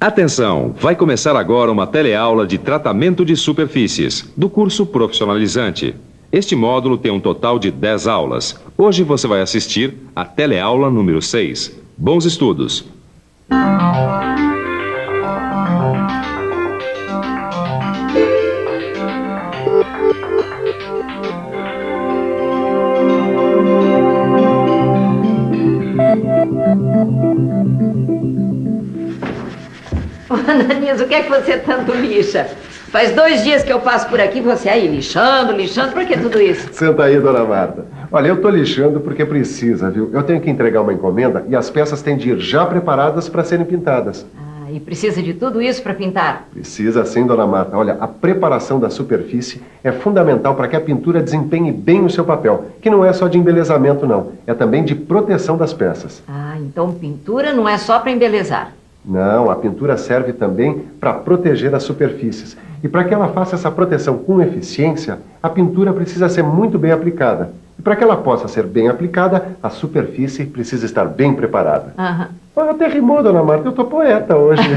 Atenção! Vai começar agora uma teleaula de tratamento de superfícies, do curso profissionalizante. Este módulo tem um total de 10 aulas. Hoje você vai assistir a teleaula número 6. Bons estudos! Ananias, o que é que você tanto lixa? Faz 2 dias que eu passo por aqui, você aí lixando, por que tudo isso? Senta aí, dona Marta. Olha, eu tô lixando porque precisa, viu? Eu tenho que entregar uma encomenda e as peças têm de ir já preparadas para serem pintadas. Ah, e precisa de tudo isso para pintar? Precisa sim, dona Marta. Olha, a preparação da superfície é fundamental para que a pintura desempenhe bem o seu papel, que não é só de embelezamento, não. É também de proteção das peças. Ah, então pintura não é só para embelezar. Não, a pintura serve também para proteger as superfícies. E para que ela faça essa proteção com eficiência, a pintura precisa ser muito bem aplicada. E para que ela possa ser bem aplicada, a superfície precisa estar bem preparada. Até rimou, dona Marta, eu tô poeta hoje.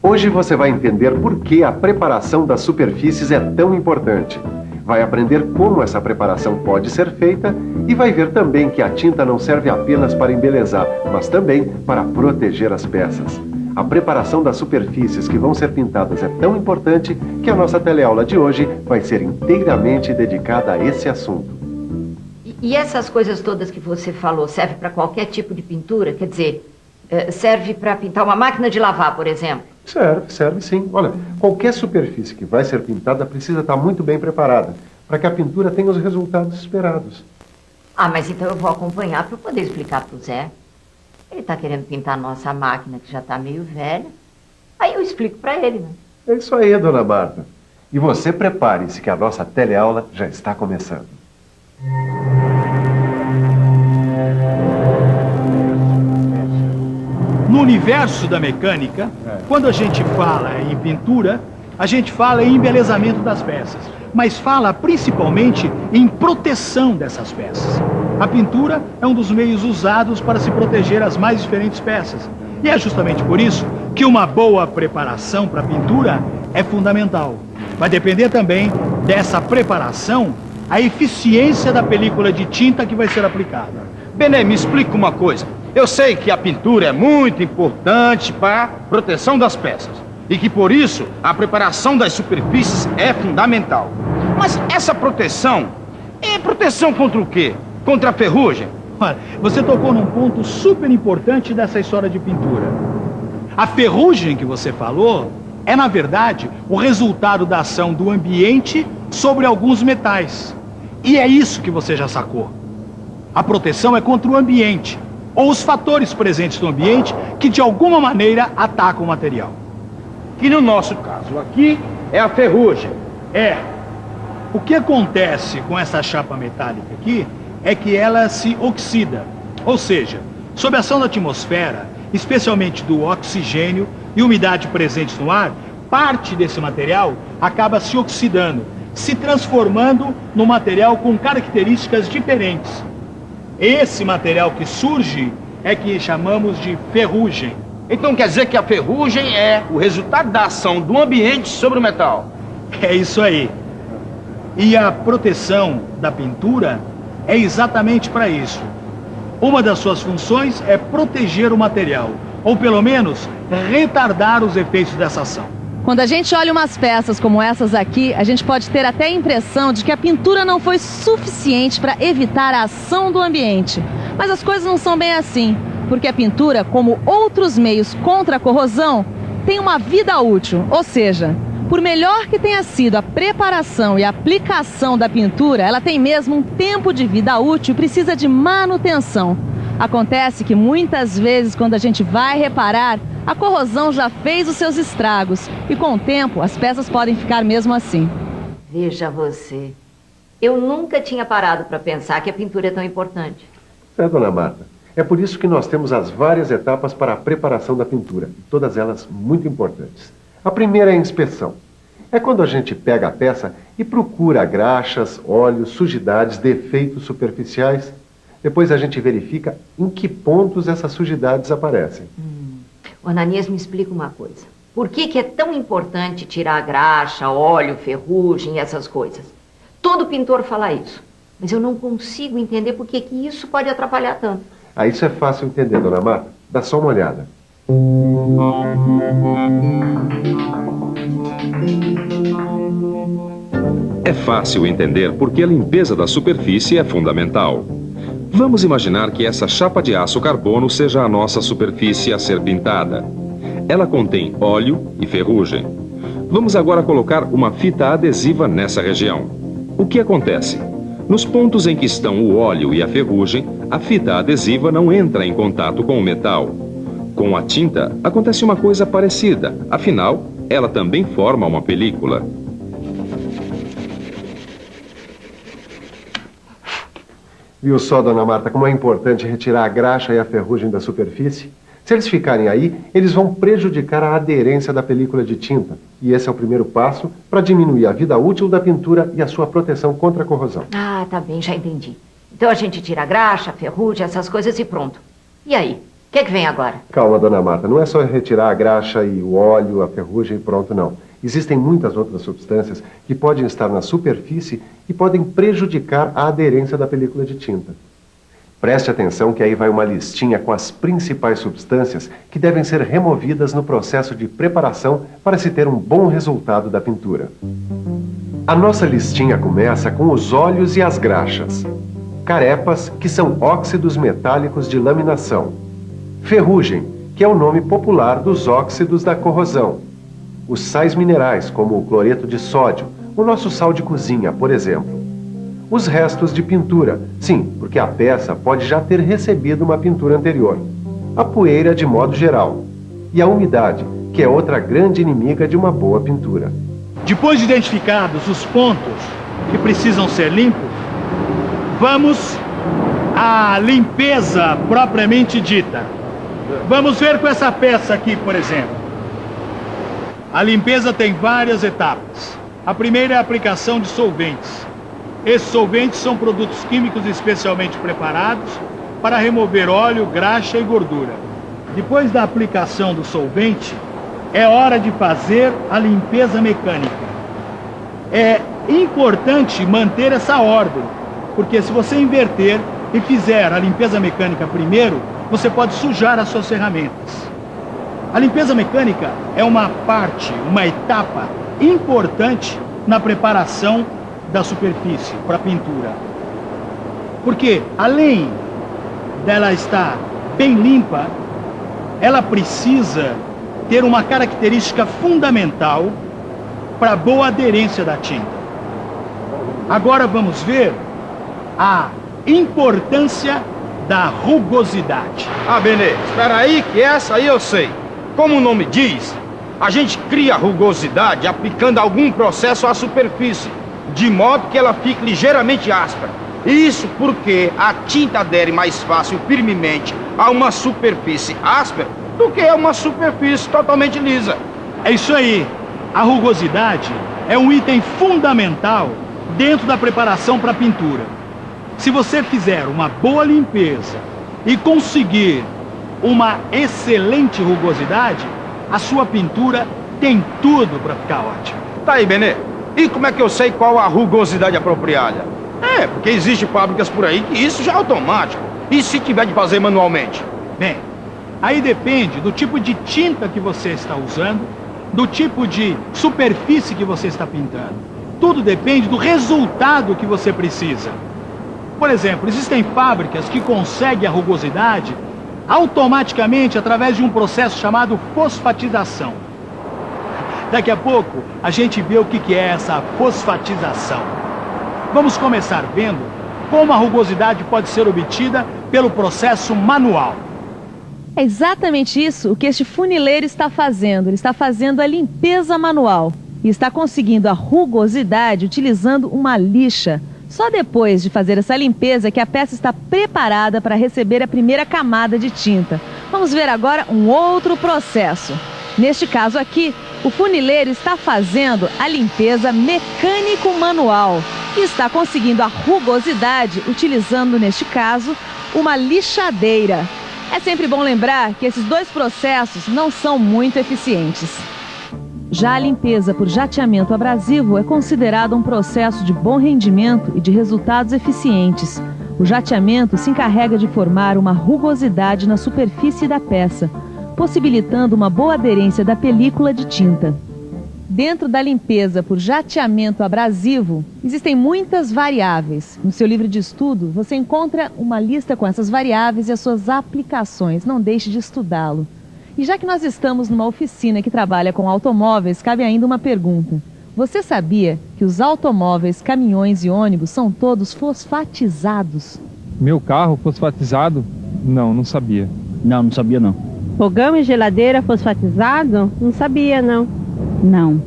Hoje você vai entender por que a preparação das superfícies é tão importante. Vai aprender como essa preparação pode ser feita e vai ver também que a tinta não serve apenas para embelezar, mas também para proteger as peças. A preparação das superfícies que vão ser pintadas é tão importante que a nossa teleaula de hoje vai ser inteiramente dedicada a esse assunto. E essas coisas todas que você falou, serve para qualquer tipo de pintura? Quer dizer, serve para pintar uma máquina de lavar, por exemplo? Serve sim. Olha, qualquer superfície que vai ser pintada precisa estar muito bem preparada, para que a pintura tenha os resultados esperados. Ah, mas então eu vou acompanhar para poder explicar para o Zé. Ele está querendo pintar a nossa máquina, que já está meio velha. Aí eu explico para ele, né? É isso aí, dona Marta. E você prepare-se que a nossa teleaula já está começando. No universo da mecânica, quando a gente fala em pintura, a gente fala em embelezamento das peças, mas fala principalmente em proteção dessas peças. A pintura é um dos meios usados para se proteger as mais diferentes peças. E é justamente por isso que uma boa preparação para a pintura é fundamental. Vai depender também dessa preparação a eficiência da película de tinta que vai ser aplicada. Benê, me explica uma coisa. Eu sei que a pintura é muito importante para a proteção das peças e que, por isso, a preparação das superfícies é fundamental. Mas essa proteção é proteção contra o quê? Contra a ferrugem? Olha, você tocou num ponto super importante dessa história de pintura. A ferrugem que você falou é, na verdade, o resultado da ação do ambiente sobre alguns metais. E é isso que você já sacou. A proteção é contra o ambiente, ou os fatores presentes no ambiente que de alguma maneira atacam o material. Que no nosso caso aqui é a ferrugem. O que acontece com essa chapa metálica aqui é que ela se oxida. Ou seja, sob a ação da atmosfera, especialmente do oxigênio e umidade presentes no ar, parte desse material acaba se oxidando, se transformando num material com características diferentes. Esse material que surge é que chamamos de ferrugem. Então quer dizer que a ferrugem é o resultado da ação do ambiente sobre o metal? É isso aí. E a proteção da pintura é exatamente para isso. Uma das suas funções é proteger o material, ou pelo menos retardar os efeitos dessa ação. Quando a gente olha umas peças como essas aqui, a gente pode ter até a impressão de que a pintura não foi suficiente para evitar a ação do ambiente. Mas as coisas não são bem assim, porque a pintura, como outros meios contra a corrosão, tem uma vida útil. Ou seja, por melhor que tenha sido a preparação e a aplicação da pintura, ela tem mesmo um tempo de vida útil e precisa de manutenção. Acontece que muitas vezes, quando a gente vai reparar, a corrosão já fez os seus estragos e com o tempo as peças podem ficar mesmo assim. Veja você, eu nunca tinha parado para pensar que a pintura é tão importante. Dona Marta, é por isso que nós temos as várias etapas para a preparação da pintura, todas elas muito importantes. A primeira é a inspeção. É quando a gente pega a peça e procura graxas, óleos, sujidades, defeitos superficiais. Depois a gente verifica em que pontos essas sujidades aparecem. Ananias, me explica uma coisa. Por que é tão importante tirar a graxa, óleo, ferrugem e essas coisas? Todo pintor fala isso. Mas eu não consigo entender por que isso pode atrapalhar tanto. Ah, isso é fácil entender, dona Marta. Dá só uma olhada. É fácil entender porque a limpeza da superfície é fundamental. Vamos imaginar que essa chapa de aço carbono seja a nossa superfície a ser pintada. Ela contém óleo e ferrugem. Vamos agora colocar uma fita adesiva nessa região. O que acontece? Nos pontos em que estão o óleo e a ferrugem, a fita adesiva não entra em contato com o metal. Com a tinta, acontece uma coisa parecida. Afinal, ela também forma uma película. Viu só, dona Marta, como é importante retirar a graxa e a ferrugem da superfície? Se eles ficarem aí, eles vão prejudicar a aderência da película de tinta. E esse é o primeiro passo para diminuir a vida útil da pintura e a sua proteção contra a corrosão. Ah, tá bem, já entendi. Então a gente tira a graxa, a ferrugem, essas coisas e pronto. E aí? O que vem agora? Calma, dona Marta, não é só retirar a graxa e o óleo, a ferrugem e pronto, não. Existem muitas outras substâncias que podem estar na superfície e podem prejudicar a aderência da película de tinta. Preste atenção que aí vai uma listinha com as principais substâncias que devem ser removidas no processo de preparação para se ter um bom resultado da pintura. A nossa listinha começa com os óleos e as graxas. Carepas, que são óxidos metálicos de laminação. Ferrugem, que é o nome popular dos óxidos da corrosão. Os sais minerais, como o cloreto de sódio, o nosso sal de cozinha, por exemplo. Os restos de pintura, sim, porque a peça pode já ter recebido uma pintura anterior. A poeira de modo geral. E a umidade, que é outra grande inimiga de uma boa pintura. Depois de identificados os pontos que precisam ser limpos, vamos à limpeza propriamente dita. Vamos ver com essa peça aqui, por exemplo. A limpeza tem várias etapas. A primeira é a aplicação de solventes. Esses solventes são produtos químicos especialmente preparados para remover óleo, graxa e gordura. Depois da aplicação do solvente, é hora de fazer a limpeza mecânica. É importante manter essa ordem, porque se você inverter e fizer a limpeza mecânica primeiro, você pode sujar as suas ferramentas. A limpeza mecânica é uma parte, uma etapa importante na preparação da superfície para a pintura. Porque, além dela estar bem limpa, ela precisa ter uma característica fundamental para a boa aderência da tinta. Agora vamos ver a importância da rugosidade. Ah, Benê, espera aí que essa aí eu sei. Como o nome diz, a gente cria rugosidade aplicando algum processo à superfície, de modo que ela fique ligeiramente áspera. Isso porque a tinta adere mais fácil, firmemente, a uma superfície áspera do que a uma superfície totalmente lisa. É isso aí. A rugosidade é um item fundamental dentro da preparação para a pintura. Se você fizer uma boa limpeza e conseguir uma excelente rugosidade, a sua pintura tem tudo para ficar ótima. Tá aí, Benê. E como é que eu sei qual a rugosidade apropriada? É, porque existem fábricas por aí que isso já é automático. E se tiver de fazer manualmente? Bem, aí depende do tipo de tinta que você está usando, do tipo de superfície que você está pintando. Tudo depende do resultado que você precisa. Por exemplo, existem fábricas que conseguem a rugosidade automaticamente através de um processo chamado fosfatização. Daqui a pouco a gente vê o que é essa fosfatização. Vamos começar vendo como a rugosidade pode ser obtida pelo processo manual. É exatamente isso o que este funileiro está fazendo. Ele está fazendo a limpeza manual e está conseguindo a rugosidade utilizando uma lixa. Só depois de fazer essa limpeza que a peça está preparada para receber a primeira camada de tinta. Vamos ver agora um outro processo. Neste caso aqui, o funileiro está fazendo a limpeza mecânico-manual e está conseguindo a rugosidade utilizando, neste caso, uma lixadeira. É sempre bom lembrar que esses dois processos não são muito eficientes. Já a limpeza por jateamento abrasivo é considerada um processo de bom rendimento e de resultados eficientes. O jateamento se encarrega de formar uma rugosidade na superfície da peça, possibilitando uma boa aderência da película de tinta. Dentro da limpeza por jateamento abrasivo, existem muitas variáveis. No seu livro de estudo, você encontra uma lista com essas variáveis e as suas aplicações. Não deixe de estudá-lo. E já que nós estamos numa oficina que trabalha com automóveis, cabe ainda uma pergunta. Você sabia que os automóveis, caminhões e ônibus são todos fosfatizados? Meu carro fosfatizado? Não sabia. Não sabia não. Fogão e geladeira fosfatizado? Não sabia não. Não.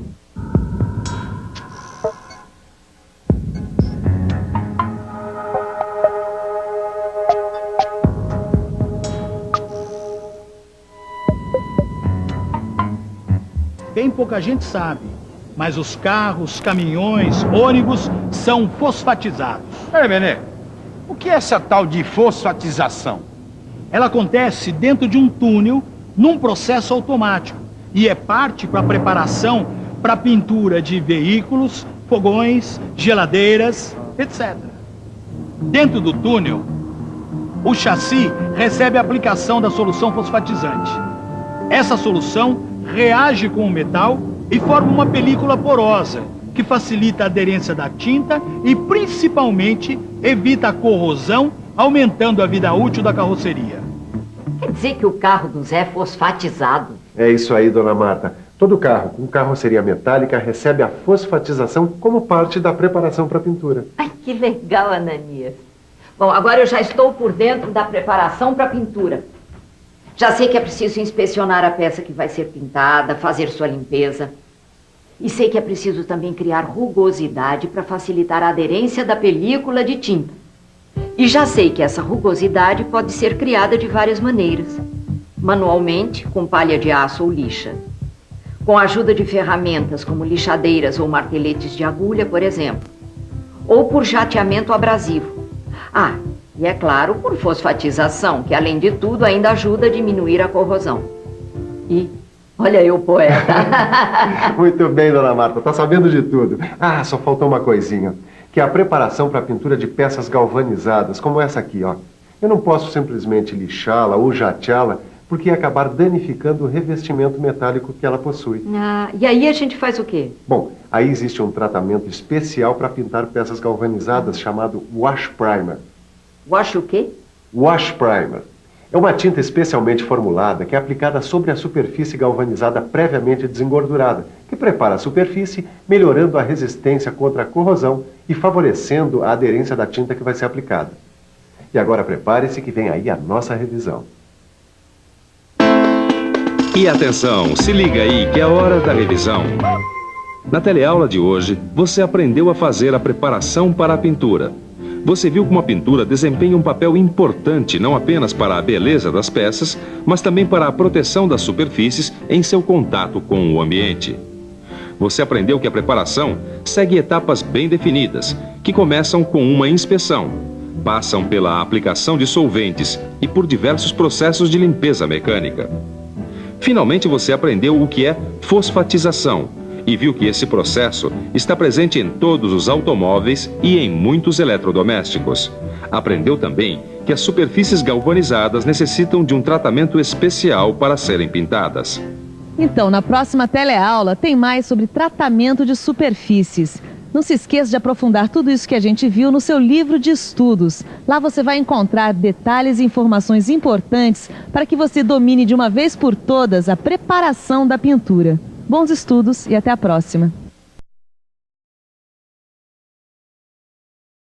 Bem pouca gente sabe, mas os carros, caminhões, ônibus são fosfatizados. Peraí, Benê, o que é essa tal de fosfatização? Ela acontece dentro de um túnel, num processo automático, e é parte para a preparação para pintura de veículos, fogões, geladeiras, etc. Dentro do túnel, o chassi recebe a aplicação da solução fosfatizante. Essa solução reage com o metal e forma uma película porosa, que facilita a aderência da tinta e, principalmente, evita a corrosão, aumentando a vida útil da carroceria. Quer dizer que o carro do Zé é fosfatizado? É isso aí, dona Marta. Todo carro com carroceria metálica recebe a fosfatização como parte da preparação para a pintura. Ai, que legal, Ananias. Bom, agora eu já estou por dentro da preparação para a pintura. Já sei que é preciso inspecionar a peça que vai ser pintada, fazer sua limpeza. E sei que é preciso também criar rugosidade para facilitar a aderência da película de tinta. E já sei que essa rugosidade pode ser criada de várias maneiras. Manualmente, com palha de aço ou lixa. Com a ajuda de ferramentas como lixadeiras ou marteletes de agulha, por exemplo. Ou por jateamento abrasivo. Ah, e é claro, por fosfatização, que além de tudo ainda ajuda a diminuir a corrosão. E, olha eu, poeta. Muito bem, dona Marta, tá sabendo de tudo. Ah, só faltou uma coisinha, que é a preparação para a pintura de peças galvanizadas, como essa aqui, ó. Eu não posso simplesmente lixá-la ou jateá-la, porque ia acabar danificando o revestimento metálico que ela possui. Ah, e aí a gente faz o quê? Bom, aí existe um tratamento especial para pintar peças galvanizadas chamado Wash Primer. Wash o quê? Wash Primer. É uma tinta especialmente formulada que é aplicada sobre a superfície galvanizada previamente desengordurada, que prepara a superfície, melhorando a resistência contra a corrosão e favorecendo a aderência da tinta que vai ser aplicada. E agora prepare-se que vem aí a nossa revisão. E atenção, se liga aí que é hora da revisão. Na teleaula de hoje, você aprendeu a fazer a preparação para a pintura. Você viu como a pintura desempenha um papel importante não apenas para a beleza das peças, mas também para a proteção das superfícies em seu contato com o ambiente. Você aprendeu que a preparação segue etapas bem definidas, que começam com uma inspeção, passam pela aplicação de solventes e por diversos processos de limpeza mecânica. Finalmente você aprendeu o que é fosfatização e viu que esse processo está presente em todos os automóveis e em muitos eletrodomésticos. Aprendeu também que as superfícies galvanizadas necessitam de um tratamento especial para serem pintadas. Então, na próxima teleaula tem mais sobre tratamento de superfícies. Não se esqueça de aprofundar tudo isso que a gente viu no seu livro de estudos. Lá você vai encontrar detalhes e informações importantes para que você domine de uma vez por todas a preparação da pintura. Bons estudos e até a próxima!